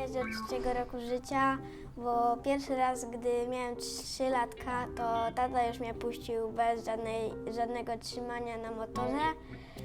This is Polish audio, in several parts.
jeżdżę od 3 roku życia, bo pierwszy raz, gdy miałem 3 latka, to tata już mnie puścił bez żadnego trzymania na motorze.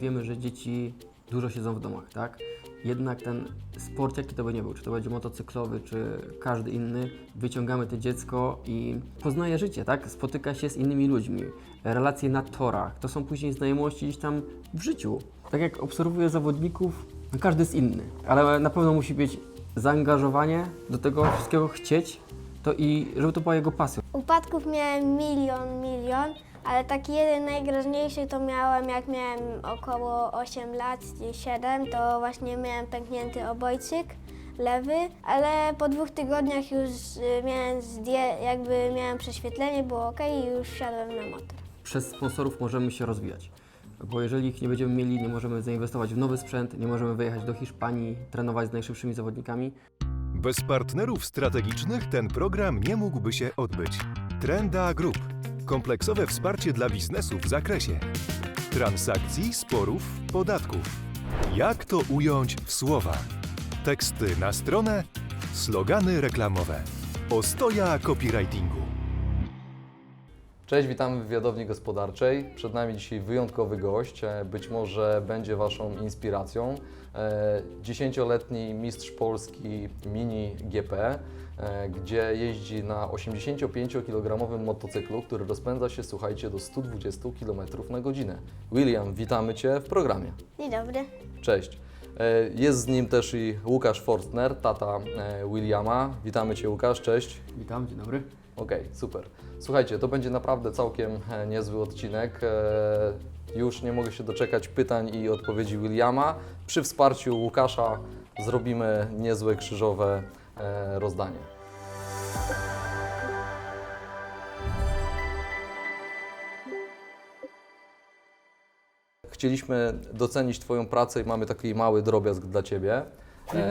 Wiemy, że dzieci dużo siedzą w domach, tak? Jednak ten sport, jaki to by nie był, czy to będzie motocyklowy, czy każdy inny, wyciągamy to dziecko i poznaje życie, tak? Spotyka się z innymi ludźmi, relacje na torach, to są później znajomości gdzieś tam w życiu. Tak jak obserwuję zawodników, no każdy jest inny, ale na pewno musi być zaangażowanie do tego wszystkiego chcieć, to i żeby to była jego pasja. Upadków miałem milion, ale taki jeden najgroźniejszy to miałem, jak miałem około 8 lat, 7, to właśnie miałem pęknięty obojczyk lewy, ale po 2 tygodniach już miałem prześwietlenie, było ok i już wsiadłem na motor. Przez sponsorów możemy się rozwijać, bo jeżeli ich nie będziemy mieli, nie możemy zainwestować w nowy sprzęt, nie możemy wyjechać do Hiszpanii, trenować z najszybszymi zawodnikami. Bez partnerów strategicznych ten program nie mógłby się odbyć. Trenda Group. Kompleksowe wsparcie dla biznesu w zakresie transakcji, sporów, podatków. Jak to ująć w słowa? Teksty na stronę, slogany reklamowe. Ostoja copywritingu. Cześć, witamy w Wywiadowni Gospodarczej. Przed nami dzisiaj wyjątkowy gość, być może będzie Waszą inspiracją. 10-letni mistrz Polski Mini GP, gdzie jeździ na 85-kilogramowym motocyklu, który rozpędza się, słuchajcie, do 120 km na godzinę. William, witamy Cię w programie. Dzień dobry. Cześć. Jest z nim też i Łukasz Forstner, tata Williama. Witamy Cię, Łukasz, cześć. Witam, dzień dobry. Okej, super. Słuchajcie, to będzie naprawdę całkiem niezły odcinek. Już nie mogę się doczekać pytań i odpowiedzi Williama. Przy wsparciu Łukasza zrobimy niezłe krzyżowe rozdanie. Chcieliśmy docenić Twoją pracę i mamy taki mały drobiazg dla Ciebie.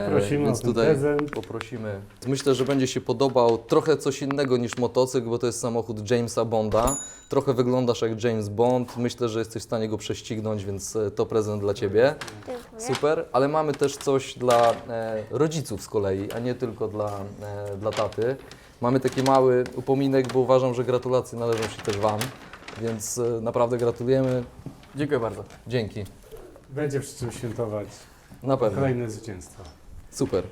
Prosimy Więc o ten tutaj prezent. poprosimy. Myślę, że będzie się podobał trochę coś innego niż motocykl, bo to jest samochód Jamesa Bonda. Trochę wyglądasz jak James Bond. Myślę, że jesteś w stanie go prześcignąć, więc to prezent dla Ciebie. Dziękuję. Super, ale mamy też coś dla rodziców z kolei, a nie tylko dla taty. Mamy taki mały upominek, bo uważam, że gratulacje należą się też Wam, więc naprawdę gratulujemy. Dziękuję bardzo. Dzięki. Będzie przy czym świętować Na pewno. kolejne zwycięstwo. Super.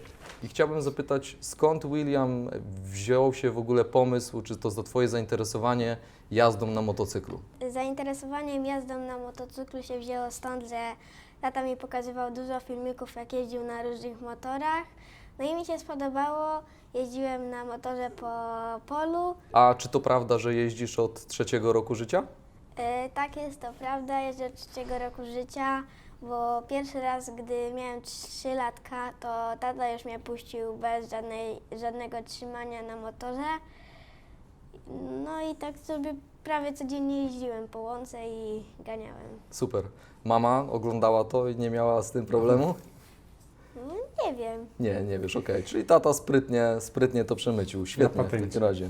I chciałbym zapytać, skąd William wziął się w ogóle pomysł, czy to za Twoje zainteresowanie jazdą na motocyklu? Zainteresowaniem jazdą na motocyklu się wzięło stąd, że tata mi pokazywał dużo filmików, jak jeździł na różnych motorach. No i mi się spodobało, jeździłem na motorze po polu. A czy to prawda, że jeździsz od 3 roku życia? Tak jest, to prawda, jeżdżę od 3 roku życia, bo pierwszy raz, gdy miałem 3 latka, to tata już mnie puścił bez żadnego trzymania na motorze. No i tak sobie prawie codziennie jeździłem po łące i ganiałem. Super. Mama oglądała to i nie miała z tym problemu? No, nie wiem. Nie wiesz, okej. Czyli tata sprytnie to przemycił. Świetnie w patencie. takim razie.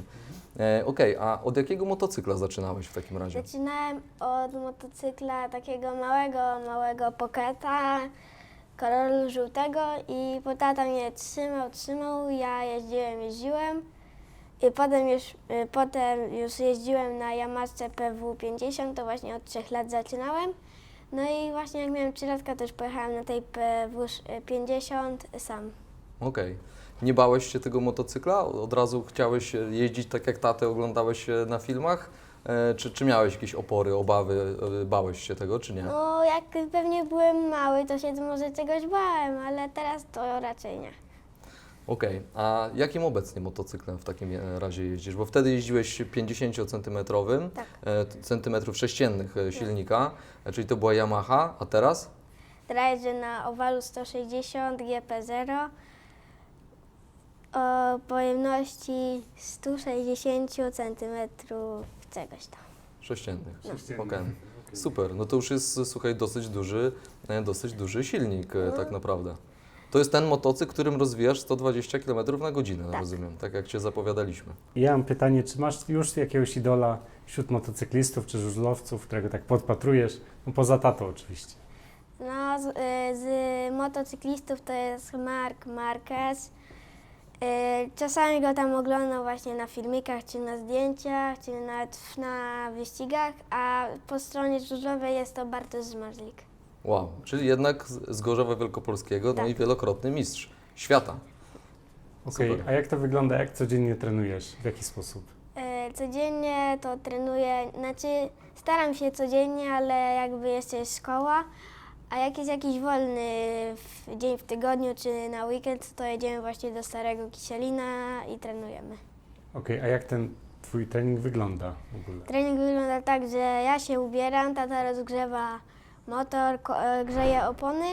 Okej, a od jakiego motocykla zaczynałeś w takim razie? Zaczynałem od motocykla takiego małego Pocketa, koloru żółtego i tata mnie trzymał, ja jeździłem. I potem już jeździłem na Yamaha PW50, to właśnie od 3 lat zaczynałem. No i właśnie jak miałem 3 latka, to już pojechałem na tej PW50 sam. Okej. Nie bałeś się tego motocykla? Od razu chciałeś jeździć tak jak tatę oglądałeś na filmach? Czy miałeś jakieś opory, obawy, bałeś się tego, czy nie? No jak pewnie byłem mały, to się może czegoś bałem, ale teraz to raczej nie. Okej, a jakim obecnie motocyklem w takim razie jeździsz? Bo wtedy jeździłeś 50-centymetrowym, Tak. centymetrów sześciennych silnika, czyli to była Yamaha, a teraz? Teraz jeżdżę na owalu 160 GP0 o pojemności 160 cm czegoś tam. Sześciennych. Sześciennych. Okej. Super, no to już jest, słuchaj, dosyć duży silnik tak naprawdę. To jest ten motocykl, którym rozwijasz 120 km na godzinę, Tak. rozumiem, tak jak Cię zapowiadaliśmy. Ja mam pytanie, czy masz już jakiegoś idola wśród motocyklistów czy żużlowców, którego tak podpatrujesz? No poza tatą oczywiście. No, z motocyklistów to jest Marc Marquez, Czasami go tam oglądam właśnie na filmikach, czy na zdjęciach, czy nawet na wyścigach, a po stronie żużlowej jest to Bartosz Zmarzlik. Wow, czyli jednak z Gorzowa Wielkopolskiego, no Tak. i wielokrotny mistrz świata. Okej, Super. a jak to wygląda, jak codziennie trenujesz? W jaki sposób? Codziennie to trenuję, znaczy staram się codziennie, ale jakby jeszcze jest szkoła, a jak jest jakiś wolny dzień w tygodniu czy na weekend, to jedziemy właśnie do Starego Kisielina i trenujemy. Okej, a jak ten twój trening wygląda w ogóle? Trening wygląda tak, że ja się ubieram, tata rozgrzewa motor, grzeje opony,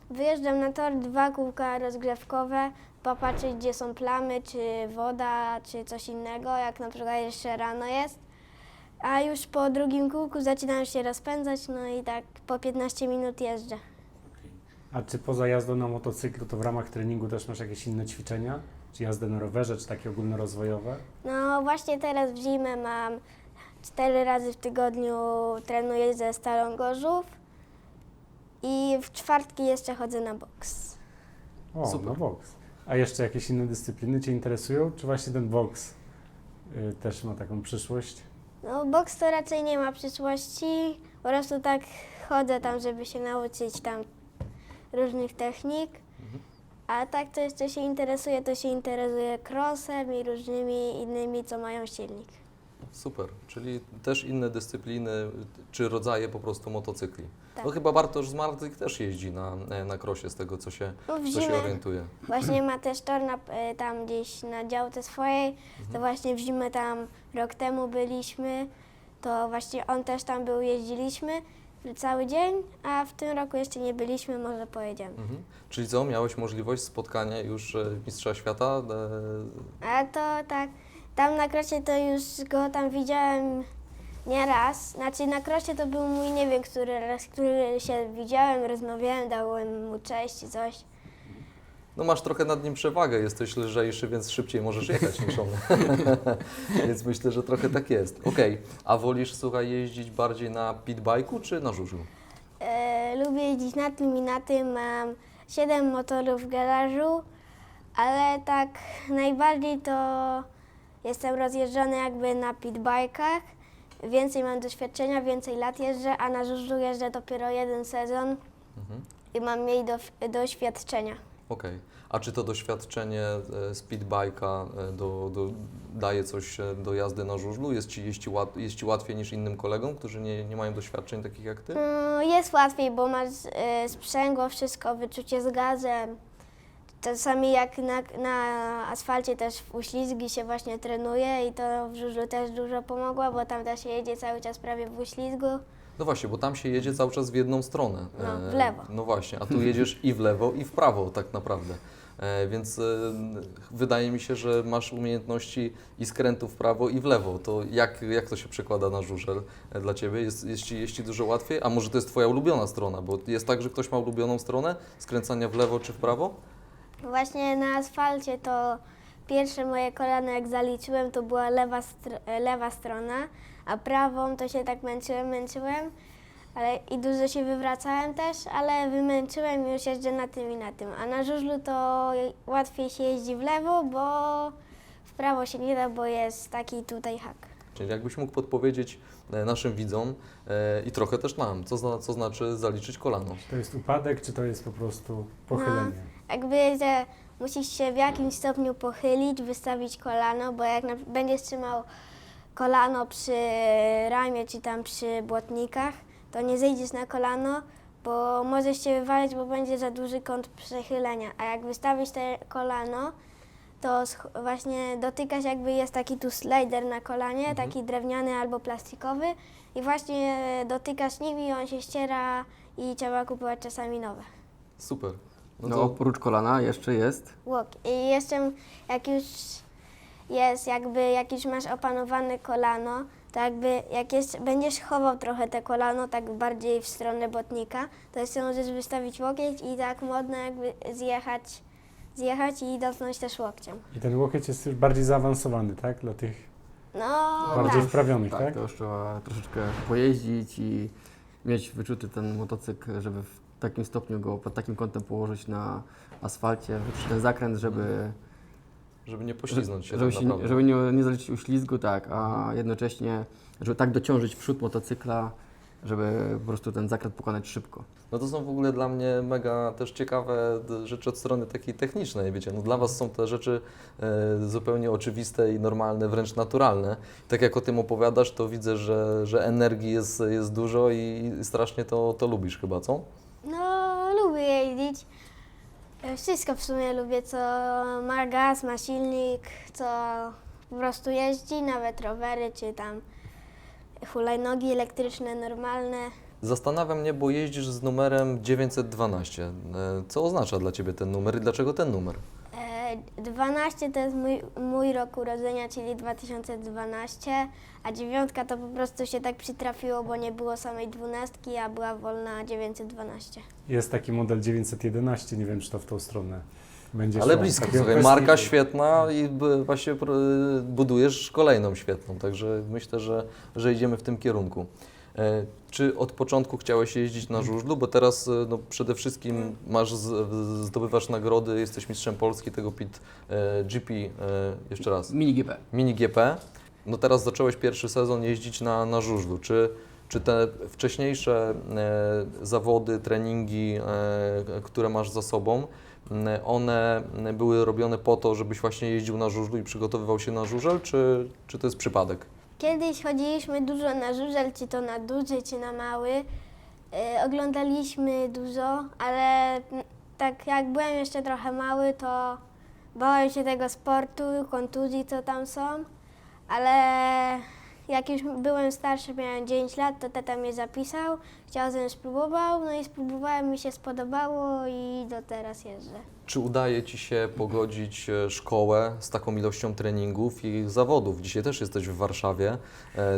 wyjeżdżam na tor, 2 kółka rozgrzewkowe, popatrzeć gdzie są plamy, czy woda, czy coś innego, jak na przykład jeszcze rano jest. A już po drugim kółku zaczynam się rozpędzać, no i tak po 15 minut jeżdżę. A czy poza jazdą na motocyklu, to w ramach treningu też masz jakieś inne ćwiczenia? Czy jazdę na rowerze, czy takie ogólnorozwojowe? No właśnie teraz w zimę mam 4 razy w tygodniu trenuję ze Stalą Gorzów i w czwartki jeszcze chodzę na boks. O, Super. no boks. A jeszcze jakieś inne dyscypliny Cię interesują? Czy właśnie ten boks też ma taką przyszłość? No boks to raczej nie ma przyszłości, po prostu tak chodzę tam, żeby się nauczyć tam różnych technik. A tak to jeszcze się interesuje crossem i różnymi innymi, co mają silnik. Super, czyli też inne dyscypliny czy rodzaje po prostu motocykli. Tak. No chyba Bartosz Zmarzlik też jeździ na crossie z tego, co się, No w co się zimę orientuje. właśnie ma też tor tam gdzieś na działce swojej, to właśnie w zimę tam rok temu byliśmy, to właśnie on też tam był, jeździliśmy cały dzień, a w tym roku jeszcze nie byliśmy, może pojedziemy. Mhm. Czyli co, miałeś możliwość spotkania już mistrza świata? A to tak, tam na krosie to już go tam widziałem nieraz. Znaczy na krosie to był mój nie wiem, który raz, który się widziałem, rozmawiałem, dałem mu cześć i coś. No masz trochę nad nim przewagę, jesteś lżejszy, więc szybciej możesz jechać niż on. Więc myślę, że trochę tak jest. Okej, a wolisz, słuchaj, jeździć bardziej na pitbike'u czy na żużlu? Lubię jeździć na tym i na tym. Mam 7 motorów w garażu, ale tak najbardziej to jestem rozjeżdżony jakby na pitbajkach. Więcej mam doświadczenia, więcej lat jeżdżę, a na żużlu jeżdżę dopiero 1 sezon Mhm. i mam mniej doświadczenia. Okej. A czy to doświadczenie z pitbike'a daje coś do jazdy na żużlu? Jest ci łatwiej niż innym kolegom, którzy nie mają doświadczeń takich jak Ty? Jest łatwiej, bo masz sprzęgło, wszystko, wyczucie z gazem. Czasami jak na asfalcie też w uślizgi się właśnie trenuje i to w żużlu też dużo pomogło, bo tam też się jedzie cały czas prawie w uślizgu. No właśnie, bo tam się jedzie cały czas w jedną stronę. No, w lewo. No właśnie, a tu jedziesz i w lewo, i w prawo tak naprawdę. Więc wydaje mi się, że masz umiejętności i skrętu w prawo i w lewo. To jak to się przekłada na żużel dla Ciebie? Jest ci dużo łatwiej? A może to jest Twoja ulubiona strona? Bo jest tak, że ktoś ma ulubioną stronę skręcania w lewo czy w prawo? Właśnie na asfalcie to pierwsze moje kolano jak zaliczyłem to była lewa strona, a prawą to się tak męczyłem, ale i dużo się wywracałem też, ale wymęczyłem i już jeżdżę na tym i na tym. A na żużlu to łatwiej się jeździ w lewo, bo w prawo się nie da, bo jest taki tutaj hak. Czyli jakbyś mógł podpowiedzieć naszym widzom i trochę też nam, co znaczy zaliczyć kolano? Czy to jest upadek, czy to jest po prostu pochylenie? Jakby, że musisz się w jakimś stopniu pochylić, wystawić kolano, bo jak będziesz trzymał kolano przy ramie czy tam przy błotnikach, to nie zejdziesz na kolano, bo możesz się wywalić, bo będzie za duży kąt przechylenia. A jak wystawisz te kolano, to właśnie dotykasz, jakby jest taki tu slider na kolanie, taki drewniany albo plastikowy i właśnie dotykasz nim i on się ściera i trzeba kupować czasami nowe. Super. No, oprócz kolana jeszcze jest. Łokieć. I jeszcze jak już masz opanowane kolano, to jakby będziesz chował trochę te kolano tak bardziej w stronę botnika, to jeszcze możesz wystawić łokieć i tak modno jakby zjechać i dotknąć też łokciem. I ten łokieć jest już bardziej zaawansowany, tak? Dla tych No bardziej tak. wprawionych, Tak, tak? to już trzeba troszeczkę pojeździć i mieć wyczuty ten motocykl, żeby w takim stopniu go pod takim kątem położyć na asfalcie, wyczuć ten zakręt, żeby Żeby nie poślizgnąć się żeby, tak naprawdę. żeby nie zalecieć uślizgu, tak, a jednocześnie, żeby tak dociążyć w przód motocykla, żeby po prostu ten zakręt pokonać szybko. No to są w ogóle dla mnie mega też ciekawe rzeczy od strony takiej technicznej, wiecie, no dla Was są te rzeczy zupełnie oczywiste i normalne, wręcz naturalne. Tak jak o tym opowiadasz, to widzę, że energii jest dużo i strasznie to lubisz chyba, co? No, lubię jeździć. Wszystko w sumie lubię, co ma gaz, ma silnik, co po prostu jeździ, nawet rowery czy tam hulajnogi elektryczne, normalne. Zastanawia mnie, bo jeździsz z numerem 912. Co oznacza dla Ciebie ten numer i dlaczego ten numer? 12 to jest mój rok urodzenia, czyli 2012, a 9 to po prostu się tak przytrafiło, bo nie było samej 12, a była wolna 912. Jest taki model 911, nie wiem czy to w tą stronę będzie Ale szło. blisko, Takiego słuchaj, prestiżu. marka świetna i właśnie budujesz kolejną świetną, także myślę, że idziemy w tym kierunku. Czy od początku chciałeś jeździć na żużlu? Bo teraz no, przede wszystkim zdobywasz nagrody, jesteś mistrzem Polski tego PIT GP, jeszcze raz, Mini GP. Mini GP. No teraz zacząłeś pierwszy sezon jeździć na żużlu. Czy te wcześniejsze zawody, treningi, które masz za sobą, one były robione po to, żebyś właśnie jeździł na żużlu i przygotowywał się na żużel, czy to jest przypadek? Kiedyś chodziliśmy dużo na żużel, czy to na duży, czy na mały. Oglądaliśmy dużo, ale tak jak byłem jeszcze trochę mały, to bałem się tego sportu, kontuzji, co tam są. Ale jak już byłem starszy, miałem 9 lat, to tata mnie zapisał, chciał, żebym spróbował, no i spróbowałem, mi się spodobało i do teraz jeżdżę. Czy udaje Ci się pogodzić szkołę z taką ilością treningów i zawodów? Dzisiaj też jesteś w Warszawie,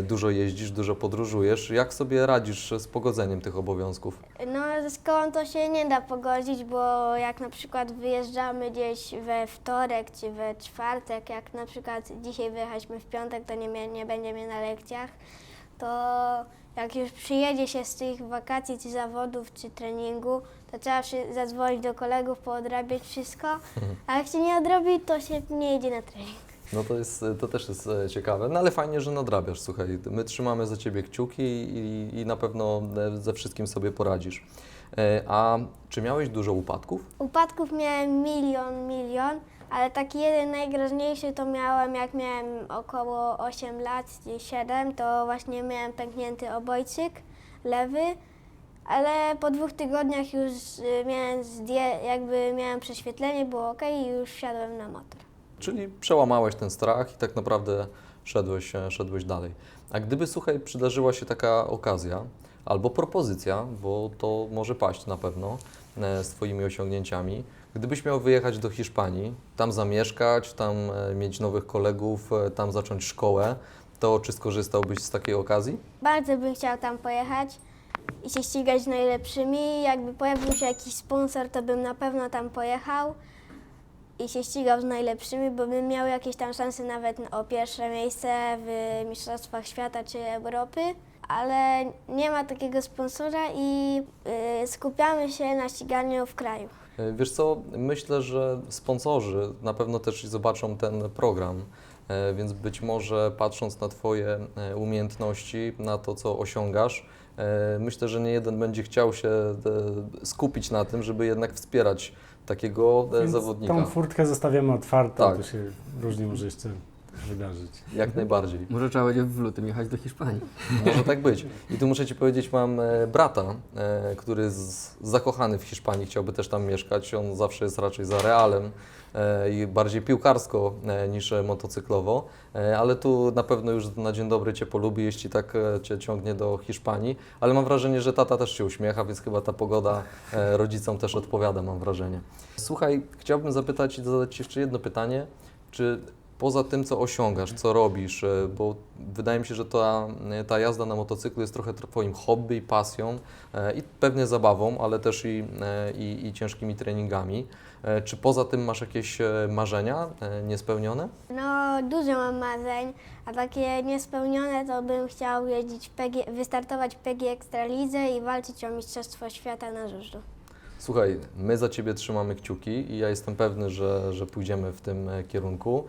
dużo jeździsz, dużo podróżujesz. Jak sobie radzisz z pogodzeniem tych obowiązków? No ze szkołą to się nie da pogodzić, bo jak na przykład wyjeżdżamy gdzieś we wtorek czy we czwartek, jak na przykład dzisiaj wyjechaliśmy w piątek, to nie będzie mnie na lekcjach, to jak już przyjedzie się z tych wakacji, czy zawodów, czy treningu, to trzeba zadzwonić do kolegów, poodrabiać wszystko, a jak się nie odrobi, to się nie idzie na trening. No to też jest ciekawe, no ale fajnie, że nadrabiasz, słuchaj, my trzymamy za Ciebie kciuki i na pewno ze wszystkim sobie poradzisz. A czy miałeś dużo upadków? Upadków miałem milion, ale taki jeden najgroźniejszy to miałem, jak miałem około 8 lat, 7, to właśnie miałem pęknięty obojczyk lewy, ale po 2 tygodniach już miałem prześwietlenie, było ok i już wsiadłem na motor. Czyli przełamałeś ten strach i tak naprawdę szedłeś dalej. A gdyby, słuchaj, przydarzyła się taka okazja albo propozycja, bo to może paść na pewno z Twoimi osiągnięciami, gdybyś miał wyjechać do Hiszpanii, tam zamieszkać, tam mieć nowych kolegów, tam zacząć szkołę, to czy skorzystałbyś z takiej okazji? Bardzo bym chciał tam pojechać i się ścigać z najlepszymi. Jakby pojawił się jakiś sponsor, to bym na pewno tam pojechał i się ścigał z najlepszymi, bo bym miał jakieś tam szanse nawet o pierwsze miejsce w Mistrzostwach Świata czy Europy, ale nie ma takiego sponsora i skupiamy się na ściganiu w kraju. Wiesz co, myślę, że sponsorzy na pewno też zobaczą ten program, więc być może patrząc na Twoje umiejętności, na to, co osiągasz, myślę, że nie jeden będzie chciał się skupić na tym, żeby jednak wspierać takiego Więc zawodnika. tą furtkę zostawiamy otwartą, Tak. to się różnie może jeszcze wydarzyć. Jak najbardziej. Może trzeba będzie w lutym jechać do Hiszpanii. Może tak być. I tu muszę Ci powiedzieć, mam brata, który jest zakochany w Hiszpanii, chciałby też tam mieszkać. On zawsze jest raczej za Realem i bardziej piłkarsko niż motocyklowo, ale tu na pewno już na dzień dobry Cię polubi, jeśli tak Cię ciągnie do Hiszpanii. Ale mam wrażenie, że tata też się uśmiecha, więc chyba ta pogoda rodzicom też odpowiada, mam wrażenie. Słuchaj, chciałbym zapytać i zadać Ci jeszcze jedno pytanie. Czy poza tym, co osiągasz, co robisz, bo wydaje mi się, że ta jazda na motocyklu jest trochę Twoim hobby i pasją i pewnie zabawą, ale też i ciężkimi treningami. Czy poza tym masz jakieś marzenia niespełnione? No, dużo mam marzeń, a takie niespełnione to bym chciał jeździć wystartować w PG Ekstralidze i walczyć o Mistrzostwo Świata na żużlu. Słuchaj, my za Ciebie trzymamy kciuki i ja jestem pewny, że pójdziemy w tym kierunku,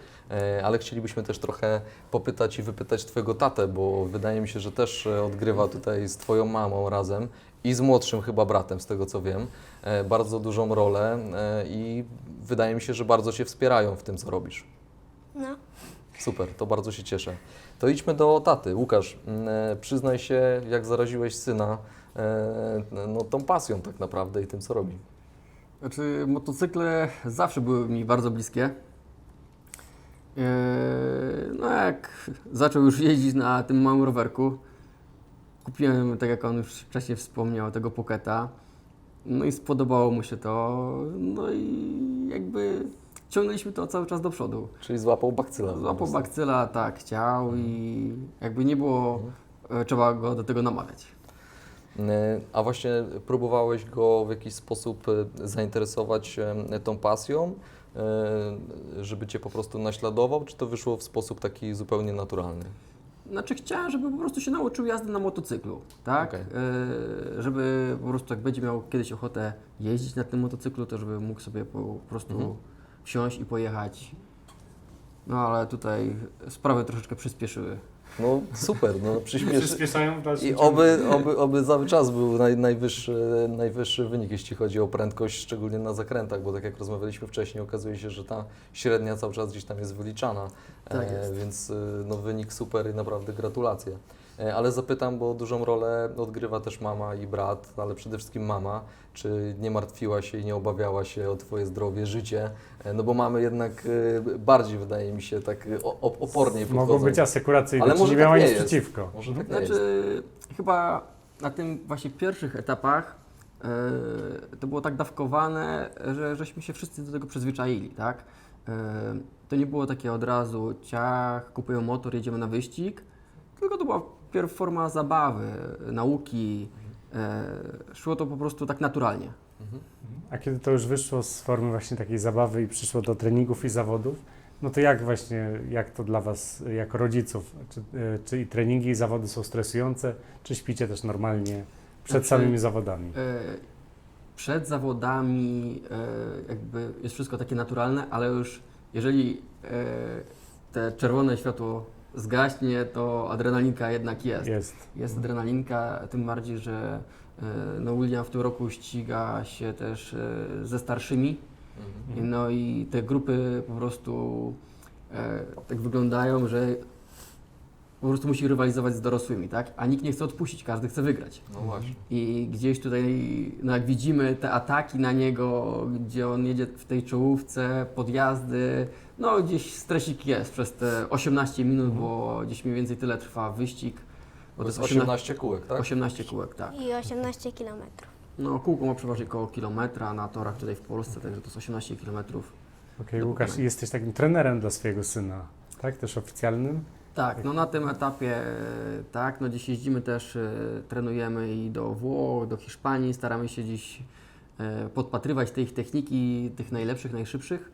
ale chcielibyśmy też trochę popytać i wypytać Twojego tatę, bo wydaje mi się, że też odgrywa tutaj z Twoją mamą razem i z młodszym chyba bratem, z tego co wiem, bardzo dużą rolę i wydaje mi się, że bardzo Cię wspierają w tym, co robisz. No. Super, to bardzo się cieszę. To idźmy do taty. Łukasz, przyznaj się, jak zaraziłeś syna no, tą pasją tak naprawdę i tym, co robi. Znaczy, motocykle zawsze były mi bardzo bliskie. No jak zaczął już jeździć na tym małym rowerku, kupiłem, tak jak on już wcześniej wspomniał, tego Pocketa. No i spodobało mu się to, no i jakby ciągnęliśmy to cały czas do przodu. Czyli złapał bakcyla. Złapał bakcyla, tak, chciał i jakby nie było, trzeba go do tego namawiać. A właśnie próbowałeś go w jakiś sposób zainteresować tą pasją, żeby Cię po prostu naśladował, czy to wyszło w sposób taki zupełnie naturalny? Znaczy chciałem, żeby po prostu się nauczył jazdy na motocyklu, tak? Okej. Żeby po prostu jak będzie miał kiedyś ochotę jeździć na tym motocyklu, to żeby mógł sobie po prostu wsiąść i pojechać. No ale tutaj sprawy troszeczkę przyspieszyły. No super, no przyspieszy. Przyspieszają w dalszym I ciągu. oby cały czas był najwyższy wynik, jeśli chodzi o prędkość, szczególnie na zakrętach, bo tak jak rozmawialiśmy wcześniej, okazuje się, że ta średnia cały czas gdzieś tam jest wyliczana, Tak jest. więc no, wynik super i naprawdę gratulacje. Ale zapytam, bo dużą rolę odgrywa też mama i brat, ale przede wszystkim mama, czy nie martwiła się i nie obawiała się o Twoje zdrowie, życie, no bo mamy jednak bardziej, wydaje mi się, tak oporniej podchodzą. Mogą być asekuracyjne, Ale czy może nie miała tak nie nic jest. przeciwko. Może tak nie jest. Znaczy chyba na tym właśnie pierwszych etapach to było tak dawkowane, że żeśmy się wszyscy do tego przyzwyczaili, tak? To nie było takie od razu ciach, kupują motor, jedziemy na wyścig, tylko to była pierw forma zabawy, nauki. Szło to po prostu tak naturalnie. A kiedy to już wyszło z formy właśnie takiej zabawy i przyszło do treningów i zawodów, no to jak to dla Was jako rodziców? Czy i treningi i zawody są stresujące, czy śpicie też normalnie przed Znaczy, samymi zawodami? Przed zawodami jakby jest wszystko takie naturalne, ale już jeżeli te czerwone światło zgaśnie, to adrenalinka jednak jest. Jest adrenalinka, tym bardziej, że no William w tym roku ściga się też ze starszymi. No i te grupy po prostu tak wyglądają, że po prostu musi rywalizować z dorosłymi, tak? A nikt nie chce odpuścić, każdy chce wygrać. No właśnie. I gdzieś tutaj, no jak widzimy te ataki na niego, gdzie on jedzie w tej czołówce, podjazdy, no gdzieś stresik jest przez te 18 minut, bo gdzieś mniej więcej tyle trwa wyścig. Bo To jest 18 kółek, tak? 18 kółek, tak. I 18 kilometrów. No kółko ma przeważnie około kilometra na torach tutaj w Polsce, także to jest 18 kilometrów. Okej, Łukasz, jesteś takim trenerem dla swojego syna, tak? Też oficjalnym? Tak, no na tym etapie tak, no dziś jeździmy też, trenujemy i do Włoch, do Hiszpanii, staramy się dziś podpatrywać te ich techniki, tych najlepszych, najszybszych.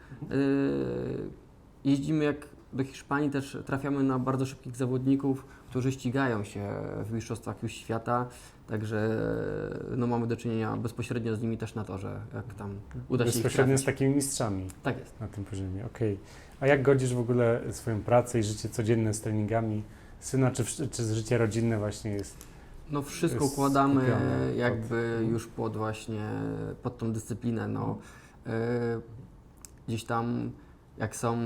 Jeździmy jak do Hiszpanii, też trafiamy na bardzo szybkich zawodników, którzy ścigają się w mistrzostwach już świata, także no mamy do czynienia bezpośrednio z nimi też na torze, jak tam uda się ich Bezpośrednio z trafić. takimi mistrzami Tak jest. na tym poziomie, okej. A jak godzisz w ogóle swoją pracę i życie codzienne z treningami syna, czy życie rodzinne właśnie jest? No wszystko Jest układamy skupione jakby już pod tą dyscyplinę, no. Gdzieś tam jak są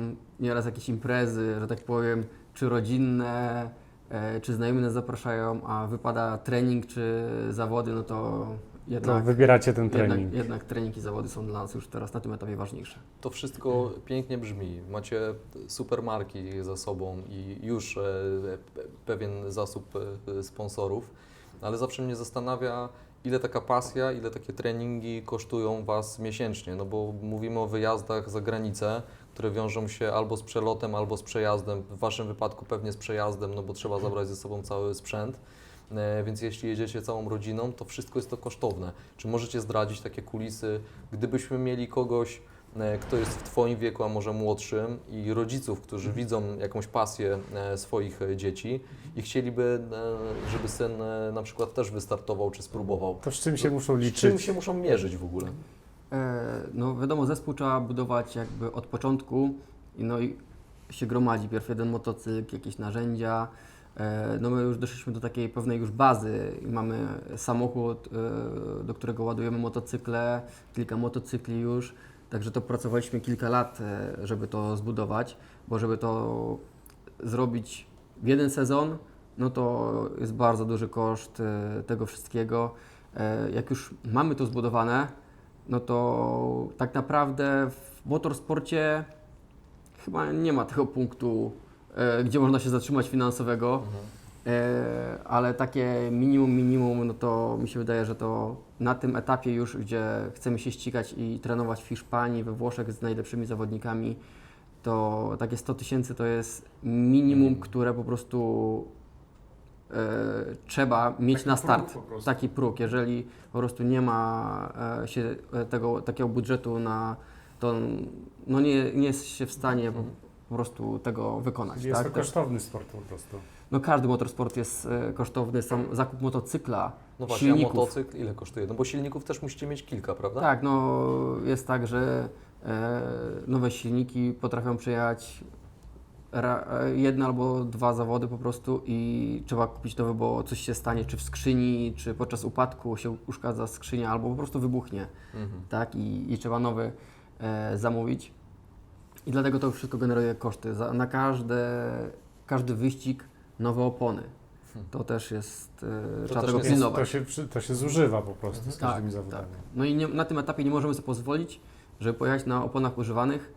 nieraz jakieś imprezy, że tak powiem, czy rodzinne, czy znajomi nas zapraszają, a wypada trening czy zawody, no to To jednak, wybieracie ten trening. jednak trening i zawody są dla nas już teraz na tym etapie ważniejsze. To wszystko pięknie brzmi. Macie super marki za sobą i już pewien zasób sponsorów, ale zawsze mnie zastanawia, ile taka pasja, ile takie treningi kosztują Was miesięcznie, no bo mówimy o wyjazdach za granicę, które wiążą się albo z przelotem, albo z przejazdem. W Waszym wypadku pewnie z przejazdem, no bo trzeba zabrać ze sobą cały sprzęt. Więc jeśli jedziecie całą rodziną, to wszystko jest to kosztowne. Czy możecie zdradzić takie kulisy, gdybyśmy mieli kogoś kto jest w Twoim wieku, a może młodszym i rodziców, którzy widzą jakąś pasję swoich dzieci i chcieliby, żeby syn na przykład też wystartował czy spróbował. To z czym się muszą Z liczyć? czym się muszą mierzyć w ogóle? No wiadomo, zespół trzeba budować jakby od początku, no i się gromadzi pierw jeden motocykl, jakieś narzędzia. No my już doszliśmy do takiej pewnej już bazy i mamy samochód, do którego ładujemy motocykle, kilka motocykli już, także to pracowaliśmy kilka lat, żeby to zbudować, bo żeby to zrobić w jeden sezon, no to jest bardzo duży koszt tego wszystkiego. Jak już mamy to zbudowane, no to tak naprawdę w motorsporcie chyba nie ma tego punktu, gdzie można się zatrzymać finansowego, ale takie minimum, no to mi się wydaje, że to na tym etapie już, gdzie chcemy się ścigać i trenować w Hiszpanii, we Włoszech z najlepszymi zawodnikami, to takie 100 000 to jest minimum, które po prostu trzeba mieć Taki na próg start. po prostu. Taki próg. Jeżeli po prostu nie ma się takiego budżetu na to, no nie jest się w stanie po prostu tego wykonać. Jest tak? to kosztowny sport po prostu. No każdy motorsport jest kosztowny, sam zakup motocykla, No właśnie, silników. a motocykl ile kosztuje? No bo silników też musicie mieć kilka, prawda? Tak, no jest tak, że nowe silniki potrafią przejechać jedno albo dwa zawody po prostu i trzeba kupić nowe, bo coś się stanie, czy w skrzyni, czy podczas upadku się uszkadza skrzynia, albo po prostu wybuchnie, tak, i trzeba nowy zamówić. I dlatego to wszystko generuje koszty. Na każdy wyścig nowe opony. To też jest, trzeba też tego jest- pilnować. To się zużywa po prostu z każdymi zawodami. No i na tym etapie nie możemy sobie pozwolić, żeby pojechać na oponach używanych,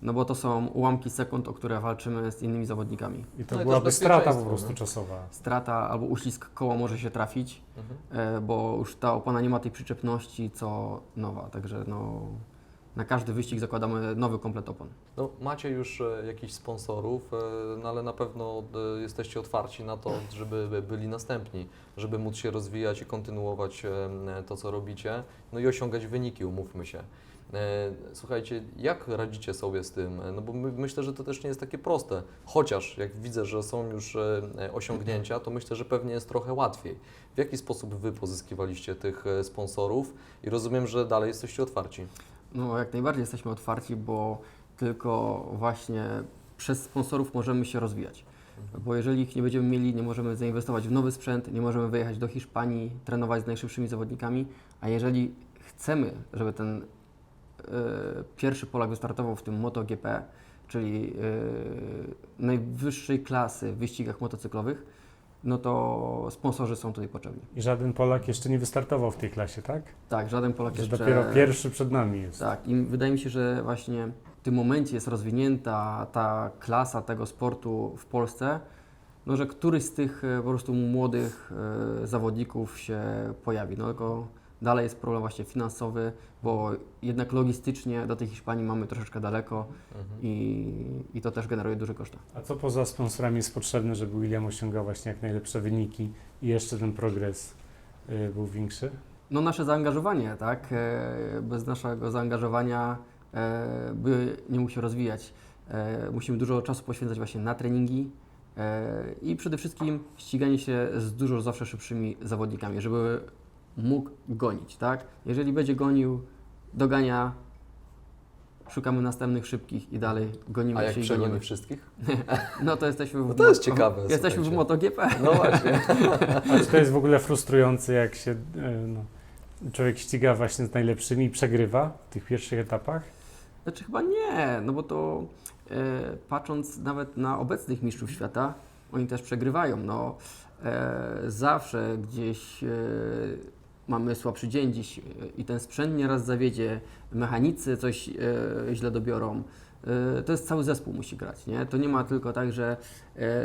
no bo to są ułamki sekund, o które walczymy z innymi zawodnikami. I to No i byłaby też strata po bezpieczeństwo, prostu nie? czasowa. Strata albo uścisk koła może się trafić, bo już ta opona nie ma tej przyczepności co nowa, także no, na każdy wyścig zakładamy nowy komplet opon. No, macie już jakichś sponsorów, no ale na pewno jesteście otwarci na to, żeby byli następni, żeby móc się rozwijać i kontynuować to, co robicie, no i osiągać wyniki, umówmy się. Słuchajcie, jak radzicie sobie z tym? No bo myślę, że to też nie jest takie proste. Chociaż jak widzę, że są już osiągnięcia, to myślę, że pewnie jest trochę łatwiej. W jaki sposób Wy pozyskiwaliście tych sponsorów i rozumiem, że dalej jesteście otwarci? No jak najbardziej jesteśmy otwarci, bo tylko właśnie przez sponsorów możemy się rozwijać. Bo jeżeli ich nie będziemy mieli, nie możemy zainwestować w nowy sprzęt, nie możemy wyjechać do Hiszpanii, trenować z najszybszymi zawodnikami, a jeżeli chcemy, żeby ten pierwszy Polak wystartował w tym MotoGP, czyli najwyższej klasy w wyścigach motocyklowych, no to sponsorzy są tutaj potrzebni. I żaden Polak jeszcze nie wystartował w tej klasie, tak? Tak, żaden Polak Że jeszcze... dopiero pierwszy przed nami jest. Tak, i wydaje mi się, że właśnie w tym momencie jest rozwinięta ta klasa tego sportu w Polsce, no, że któryś z tych po prostu młodych zawodników się pojawi. No tylko dalej jest problem właśnie finansowy, bo jednak logistycznie do tej Hiszpanii mamy troszeczkę daleko i to też generuje duże koszty. A co poza sponsorami jest potrzebne, żeby William osiągał właśnie jak najlepsze wyniki i jeszcze ten progres był większy? No nasze zaangażowanie, tak? Bez naszego zaangażowania by nie mógł się rozwijać. Musimy dużo czasu poświęcać właśnie na treningi i przede wszystkim ściganie się z dużo zawsze szybszymi zawodnikami, żeby mógł gonić, tak? Jeżeli będzie gonił, dogania, szukamy następnych szybkich i dalej gonimy A jak się i przegoni gonimy. wszystkich? No to jesteśmy No to jest ciekawe, Jesteśmy w słuchajcie. MotoGP. No właśnie. A czy to jest w ogóle frustrujące, jak się no, człowiek ściga właśnie z najlepszymi i przegrywa w tych pierwszych etapach? Znaczy chyba nie, no bo to patrząc nawet na obecnych mistrzów świata, oni też przegrywają. No, zawsze gdzieś mamy słabszy dzień dziś i ten sprzęt nieraz zawiedzie, mechanicy coś źle dobiorą. To jest cały zespół musi grać, nie? To nie ma tylko tak, że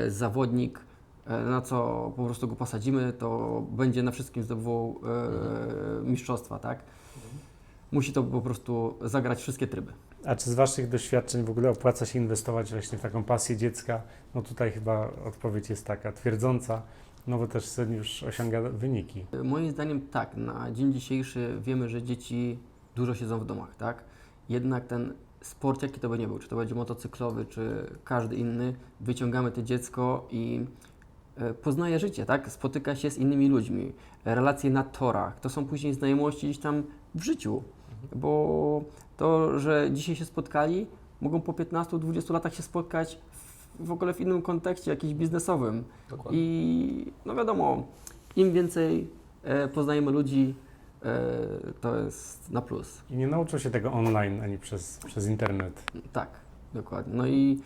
zawodnik na co po prostu go posadzimy, to będzie na wszystkim zdobywał mistrzostwa, tak? Musi to po prostu zagrać wszystkie tryby. A czy z Waszych doświadczeń w ogóle opłaca się inwestować właśnie w taką pasję dziecka? No tutaj chyba odpowiedź jest taka twierdząca, no bo też syn już osiąga wyniki. Moim zdaniem tak, na dzień dzisiejszy wiemy, że dzieci dużo siedzą w domach, tak? jednak ten sport, jaki to by nie był, czy to będzie motocyklowy, czy każdy inny, wyciągamy to dziecko i poznaje życie, tak? Spotyka się z innymi ludźmi, relacje na torach, to są później znajomości gdzieś tam w życiu, bo to, że dzisiaj się spotkali, mogą po 15-20 latach się spotkać w ogóle w innym kontekście, jakimś biznesowym. Dokładnie. I no wiadomo, im więcej poznajemy ludzi, to jest na plus. I nie nauczą się tego online ani przez internet. Tak, dokładnie. No i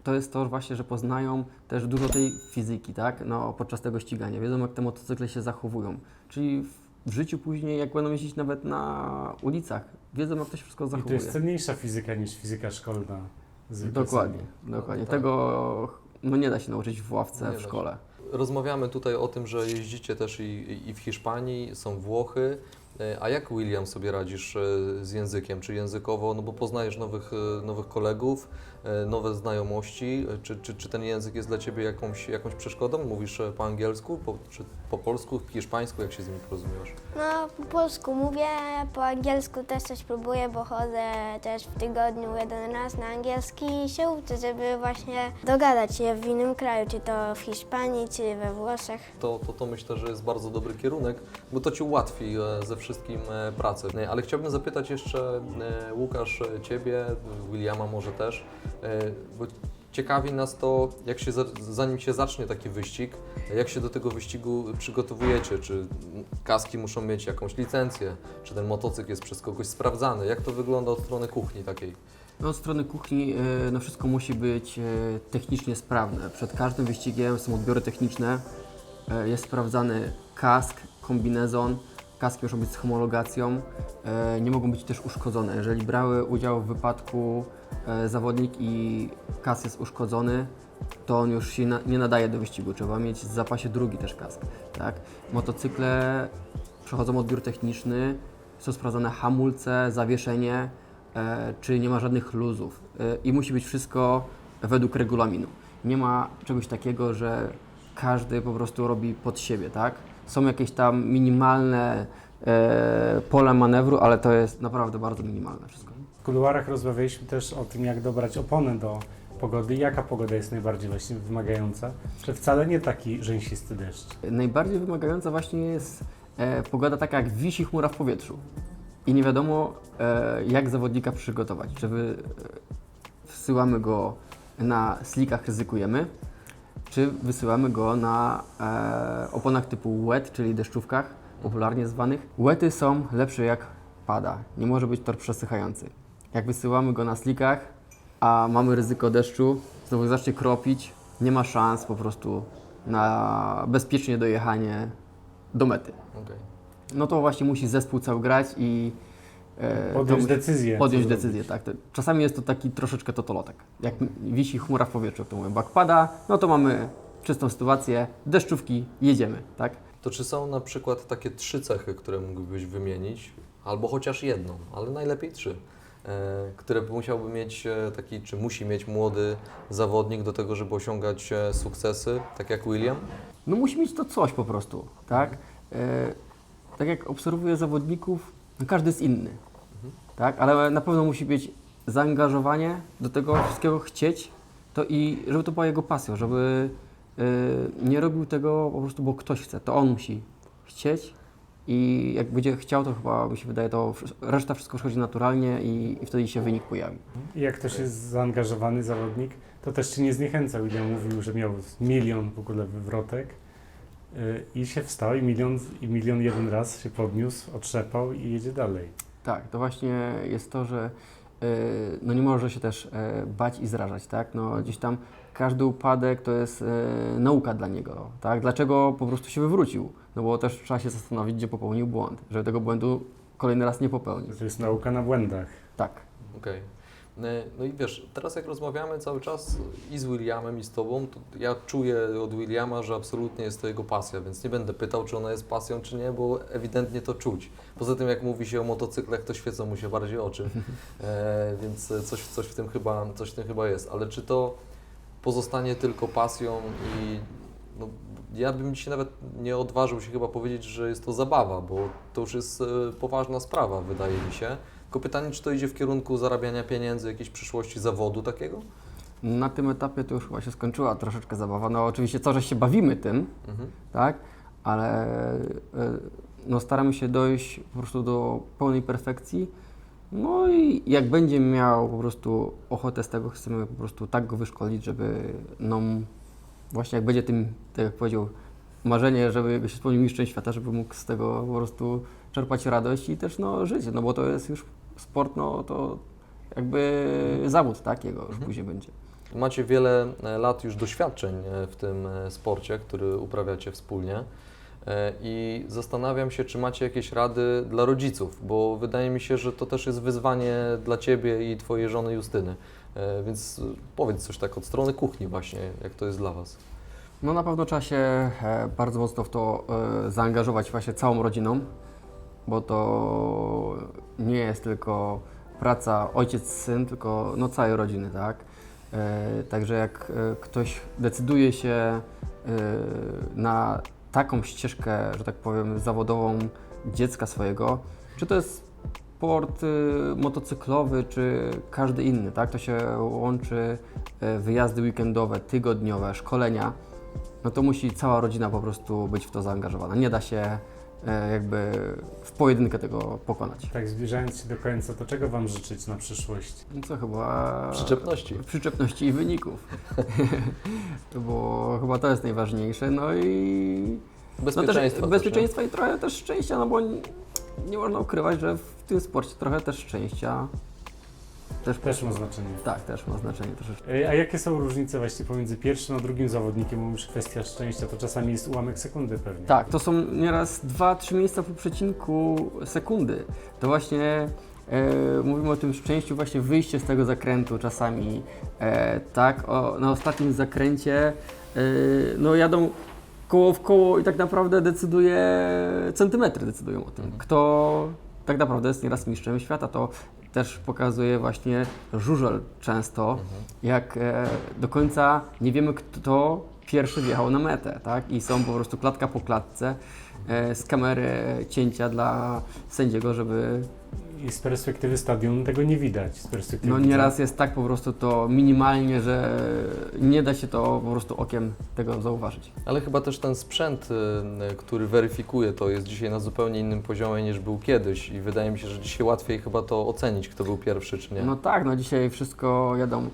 to jest to właśnie, że poznają też dużo tej fizyki, tak? No, podczas tego ścigania. Wiedzą, jak te motocykle się zachowują. Czyli w życiu później, jak będą jeździć nawet na ulicach, wiedzą, jak to się wszystko I to zachowuje. jest cenniejsza fizyka niż fizyka szkolna. zwykle Dokładnie, sobie. dokładnie. tak. Tego no, nie da się nauczyć w ławce, Nie w da się. szkole. Rozmawiamy tutaj o tym, że jeździcie też i w Hiszpanii, są Włochy. A jak, William, sobie radzisz z językiem? Czy językowo, no bo poznajesz nowych kolegów, nowe znajomości. Czy ten język jest dla Ciebie jakąś przeszkodą? Mówisz po angielsku, czy po polsku, po hiszpańsku? Jak się z nimi porozumiewasz? No, po polsku mówię, po angielsku też coś próbuję, bo chodzę też w tygodniu jeden raz na angielski i się uczę, żeby właśnie dogadać się w innym kraju, czy to w Hiszpanii, czy we Włoszech. To myślę, że jest bardzo dobry kierunek, bo to Ci ułatwi ze wszystkim pracę. Ale chciałbym zapytać jeszcze, Łukasz, Ciebie, Williama może też, bo ciekawi nas to, jak się, zanim się zacznie taki wyścig, jak się do tego wyścigu przygotowujecie, czy kaski muszą mieć jakąś licencję, czy ten motocykl jest przez kogoś sprawdzany, jak to wygląda od strony kuchni takiej? No, od strony kuchni no, wszystko musi być technicznie sprawne. Przed każdym wyścigiem są odbiory techniczne, jest sprawdzany kask, kombinezon. Kaski muszą być z homologacją, nie mogą być też uszkodzone. Jeżeli brały udział w wypadku zawodnik i kask jest uszkodzony, to on już się nie nadaje do wyścigu. Trzeba mieć w zapasie drugi też kask. Tak? Motocykle przechodzą odbiór techniczny, są sprawdzane hamulce, zawieszenie, czy nie ma żadnych luzów. I musi być wszystko według regulaminu. Nie ma czegoś takiego, że każdy po prostu robi pod siebie, tak? Są jakieś tam minimalne pole manewru, ale to jest naprawdę bardzo minimalne wszystko. W kuluarach rozmawialiśmy też o tym, jak dobrać oponę do pogody. Jaka pogoda jest najbardziej właśnie wymagająca? Że wcale nie taki rzęsisty deszcz. Najbardziej wymagająca właśnie jest pogoda taka, jak wisi chmura w powietrzu i nie wiadomo, jak zawodnika przygotować. Czy wsyłamy go na slickach, ryzykujemy, czy wysyłamy go na oponach typu wet, czyli deszczówkach, popularnie zwanych. Wety są lepsze jak pada, nie może być tor przesychający. Jak wysyłamy go na slickach, a mamy ryzyko deszczu, znowu zacznie kropić, nie ma szans po prostu na bezpiecznie dojechanie do mety. Okay. No to właśnie musi zespół cały grać i Podjąć decyzję. podjąć co decyzję, zrobić. tak. Czasami jest to taki troszeczkę totolotek. Jak wisi chmura w powietrzu, jak to mówię, bo jak pada, no to mamy czystą sytuację, deszczówki, jedziemy, tak? To czy są na przykład takie 3 cechy, które mógłbyś wymienić, albo chociaż jedną, ale najlepiej 3, które musiałby mieć czy musi mieć młody zawodnik do tego, żeby osiągać sukcesy, tak jak William? No musi mieć to coś po prostu, tak? Tak jak obserwuję zawodników, no każdy jest inny, tak? Ale na pewno musi być zaangażowanie do tego wszystkiego chcieć, to i żeby to była jego pasją, żeby nie robił tego po prostu, bo ktoś chce, to on musi chcieć i jak będzie chciał, to chyba mi się wydaje, to reszta wszystko przychodzi naturalnie i wtedy się wynik pojawi. I jak ktoś jest zaangażowany zawodnik, to też się nie zniechęca. William mówił, że miał 1 milion w ogóle wywrotek i się wstał i milion jeden raz się podniósł, otrzepał i jedzie dalej. Tak, to właśnie jest to, że no nie może się też bać i zrażać, tak? No gdzieś tam każdy upadek to jest nauka dla niego, tak? Dlaczego po prostu się wywrócił? No bo też trzeba się zastanowić, gdzie popełnił błąd, żeby tego błędu kolejny raz nie popełnił. To jest nauka na błędach. Tak. Okej. No i wiesz, teraz jak rozmawiamy cały czas i z Williamem, i z Tobą, to ja czuję od Williama, że absolutnie jest to jego pasja, więc nie będę pytał, czy ona jest pasją, czy nie, bo ewidentnie to czuć. Poza tym, jak mówi się o motocyklach, to świecą mu się bardziej oczy, więc coś w tym chyba jest. Ale czy to pozostanie tylko pasją i no, ja bym dzisiaj nawet nie odważył się chyba powiedzieć, że jest to zabawa, bo to już jest poważna sprawa, wydaje mi się. Tylko pytanie, czy to idzie w kierunku zarabiania pieniędzy, jakiejś przyszłości zawodu takiego? Na tym etapie to już chyba się skończyła troszeczkę zabawa. No oczywiście to, że się bawimy tym, tak, ale no, staramy się dojść po prostu do pełnej perfekcji. No i jak będzie miał po prostu ochotę z tego, chcemy po prostu tak go wyszkolić, żeby no właśnie jak będzie tym, tak jak powiedział, marzenie, żeby się spełnił mistrzem świata, żeby mógł z tego po prostu czerpać radość i też no życie, no bo to jest już sport, no to jakby zawód, tak, jego już później będzie. Macie wiele lat już doświadczeń w tym sporcie, który uprawiacie wspólnie i zastanawiam się, czy macie jakieś rady dla rodziców, bo wydaje mi się, że to też jest wyzwanie dla Ciebie i Twojej żony Justyny, więc powiedz coś tak od strony kuchni właśnie, jak to jest dla Was. No na pewno trzeba się bardzo mocno w to zaangażować właśnie całą rodziną, bo to nie jest tylko praca ojciec, syn, tylko no całej rodziny, tak? Także jak ktoś decyduje się na taką ścieżkę, że tak powiem, zawodową dziecka swojego, czy to jest sport motocyklowy, czy każdy inny, tak? To się łączy wyjazdy weekendowe, tygodniowe, szkolenia, no to musi cała rodzina po prostu być w to zaangażowana. Nie da się jakby w pojedynkę tego pokonać. Tak, zbliżając się do końca, to czego Wam życzyć na przyszłość? No co chyba... Przyczepności. Przyczepności i wyników. Bo chyba to jest najważniejsze. No i... Bezpieczeństwa. No też, bezpieczeństwa i trochę też szczęścia, no bo nie można ukrywać, że w tym sporcie trochę też szczęścia Też ma znaczenie. Tak, też ma znaczenie troszeczkę. A jakie są różnice właśnie pomiędzy pierwszym a drugim zawodnikiem? Bo już kwestia szczęścia to czasami jest ułamek sekundy pewnie. Tak, to są nieraz 2-3 miejsca po przecinku sekundy. To właśnie mówimy o tym szczęściu, właśnie wyjście z tego zakrętu czasami. Tak, na ostatnim zakręcie no jadą koło w koło i tak naprawdę centymetry decydują o tym. Kto tak naprawdę jest nieraz mistrzem świata, to też pokazuje właśnie żużel często, jak do końca nie wiemy, kto pierwszy wjechał na metę, tak? I są po prostu klatka po klatce z kamery cięcia dla sędziego, żeby... I z perspektywy stadionu tego nie widać. Z perspektywy No nieraz jest tak po prostu to minimalnie, że nie da się to po prostu okiem tego zauważyć. Ale chyba też ten sprzęt, który weryfikuje to, jest dzisiaj na zupełnie innym poziomie niż był kiedyś i wydaje mi się, że dzisiaj łatwiej chyba to ocenić, kto był pierwszy czy nie. No tak, no dzisiaj wszystko jadą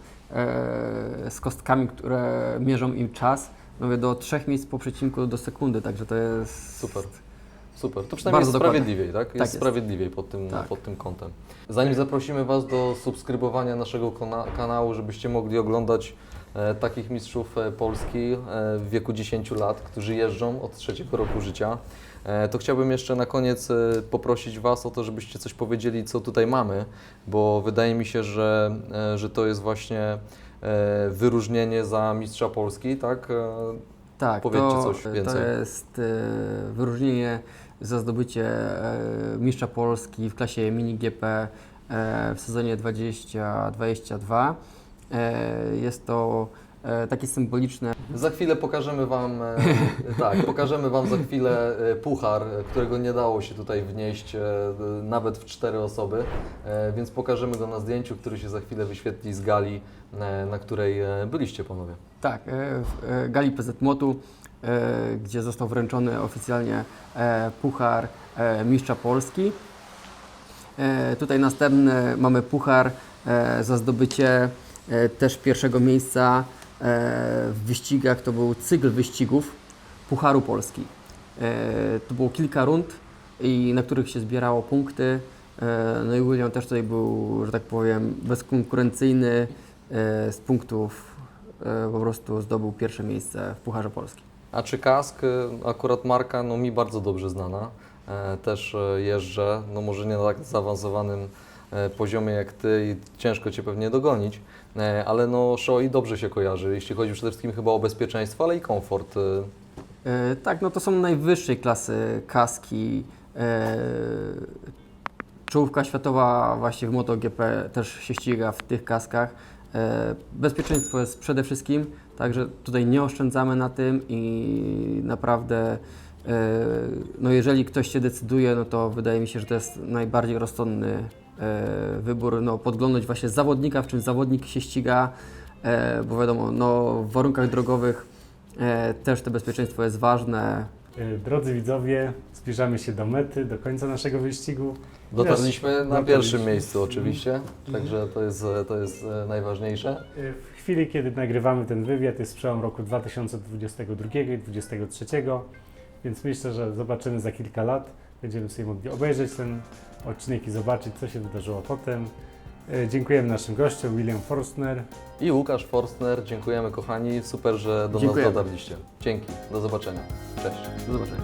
z kostkami, które mierzą im czas, mówię, do 3 miejsc po przecinku do sekundy, także to jest... Super. Super, to przynajmniej Bardzo jest dokładnie. sprawiedliwiej, tak? Jest jest. sprawiedliwiej Tak. pod tym kątem. Zanim zaprosimy Was do subskrybowania naszego kanału, żebyście mogli oglądać takich mistrzów Polski w wieku 10 lat, którzy jeżdżą od 3 roku życia, to chciałbym jeszcze na koniec poprosić Was o to, żebyście coś powiedzieli, co tutaj mamy, bo wydaje mi się, że to jest właśnie wyróżnienie za mistrza Polski, tak? Tak, Powiedzcie coś więcej. To jest wyróżnienie za zdobycie mistrza Polski w klasie mini GP w sezonie 2022. Jest to takie symboliczne. Za chwilę pokażemy Wam, pokażemy Wam za chwilę puchar, którego nie dało się tutaj wnieść nawet w 4 osoby, więc pokażemy go na zdjęciu, który się za chwilę wyświetli z gali, na której byliście panowie. Tak, w gali PZ Motu, gdzie został wręczony oficjalnie puchar mistrza Polski. Tutaj następny mamy puchar za zdobycie też pierwszego miejsca w wyścigach. To był cykl wyścigów Pucharu Polski. To było kilka rund, na których się zbierało punkty. No i William też tutaj był, że tak powiem, bezkonkurencyjny z punktów. Po prostu zdobył pierwsze miejsce w Pucharze Polski. A czy kask, akurat marka mi bardzo dobrze znana, też jeżdżę, może nie na tak zaawansowanym poziomie jak Ty i ciężko Cię pewnie dogonić, ale Shoei dobrze się kojarzy, jeśli chodzi przede wszystkim chyba o bezpieczeństwo, ale i komfort. Tak, to są najwyższej klasy kaski. Czołówka światowa właśnie w MotoGP też się ściga w tych kaskach. Bezpieczeństwo jest przede wszystkim, także tutaj nie oszczędzamy na tym i naprawdę No jeżeli ktoś się decyduje, no to wydaje mi się, że to jest najbardziej rozsądny wybór, no podglądać właśnie zawodnika, w czym zawodnik się ściga, bo wiadomo, no w warunkach drogowych też to bezpieczeństwo jest ważne. Drodzy widzowie, zbliżamy się do mety, do końca naszego wyścigu. Dotarliśmy na Dotarliśmy. pierwszym miejscu oczywiście, także to jest najważniejsze. W chwili, kiedy nagrywamy ten wywiad, jest przełom roku 2022 i 2023, więc myślę, że zobaczymy za kilka lat. Będziemy sobie mogli obejrzeć ten odcinek i zobaczyć, co się wydarzyło potem. Dziękujemy naszym gościom, William Forstner. I Łukasz Forstner, dziękujemy kochani, super, że do Dziękujemy. nas dotarliście. Dzięki, do zobaczenia. Cześć. Do zobaczenia.